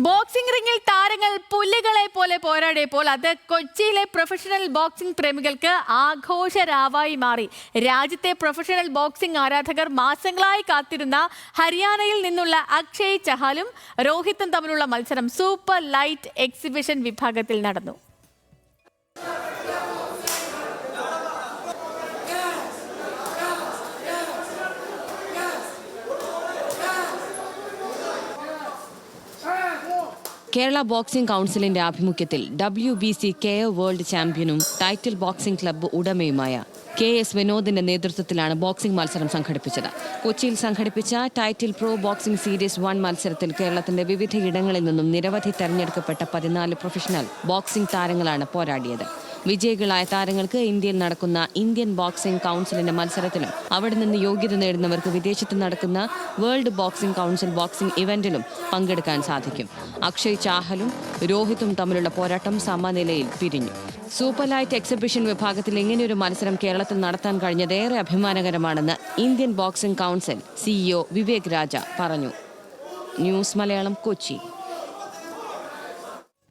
Boxing റിംഗിൽ താരങ്ങൾ പുല്ലുകളെ പോലെ പോരാടിയപ്പോൾ അത് കൊച്ചിയിലെ പ്രൊഫഷണൽ ബോക്സിംഗ് പ്രേമികൾക്ക് ആഘോഷരാവായി മാറി. രാജ്യത്തെ പ്രൊഫഷണൽ ബോക്സിംഗ് ആരാധകർ മാസങ്ങളായി കാത്തിരുന്ന ഹരിയാനയിൽ നിന്നുള്ള അക്ഷയ് ചഹാലും രോഹിത്തും തമ്മിലുള്ള മത്സരം സൂപ്പർ ലൈറ്റ് എക്സിബിഷൻ വിഭാഗത്തിൽ നടന്നു. കേരള ബോക്സിംഗ് കൗൺസിലിന്റെ ആഭിമുഖ്യത്തിൽ WBC കെയർ വേൾഡ് ചാമ്പ്യനും ടൈറ്റിൽ ബോക്സിംഗ് ക്ലബ്ബ് ഉടമയുമായ KS വിനോദിന്റെ നേതൃത്വത്തിലാണ് ബോക്സിംഗ് മത്സരം സംഘടിപ്പിച്ചത്. കൊച്ചിയിൽ സംഘടിപ്പിച്ച ടൈറ്റിൽ പ്രോ ബോക്സിംഗ് സീരീസ് 1 മത്സരത്തിൽ കേരളത്തിന്റെ വിവിധ ഇടങ്ങളിൽ നിന്നും നിരവധി തെരഞ്ഞെടുക്കപ്പെട്ട 14 പ്രൊഫഷണൽ ബോക്സിംഗ് താരങ്ങളാണ് പോരാടിയത്. വിജയികളായ താരങ്ങൾക്ക് ഇന്ത്യയിൽ നടക്കുന്ന ഇന്ത്യൻ ബോക്സിംഗ് കൗൺസിലിന്റെ മത്സരത്തിലും അവിടെ നിന്ന് യോഗ്യത നേടുന്നവർക്ക് വിദേശത്ത് നടക്കുന്ന വേൾഡ് ബോക്സിംഗ് കൗൺസിൽ ബോക്സിംഗ് ഇവന്റിലും പങ്കെടുക്കാൻ സാധിക്കും. അക്ഷയ് ചാഹലും രോഹിത്തും തമ്മിലുള്ള പോരാട്ടം സമനിലയിൽ പിരിഞ്ഞു. സൂപ്പർ ലൈറ്റ് എക്സിബിഷൻ വിഭാഗത്തിൽ ഇങ്ങനെയൊരു മത്സരം കേരളത്തിൽ നടത്താൻ കഴിഞ്ഞത് ഏറെ അഭിമാനകരമാണെന്ന് Indian boxing council CEO Vivek Raja പറഞ്ഞു. ന്യൂസ് മലയാളം, കൊച്ചി.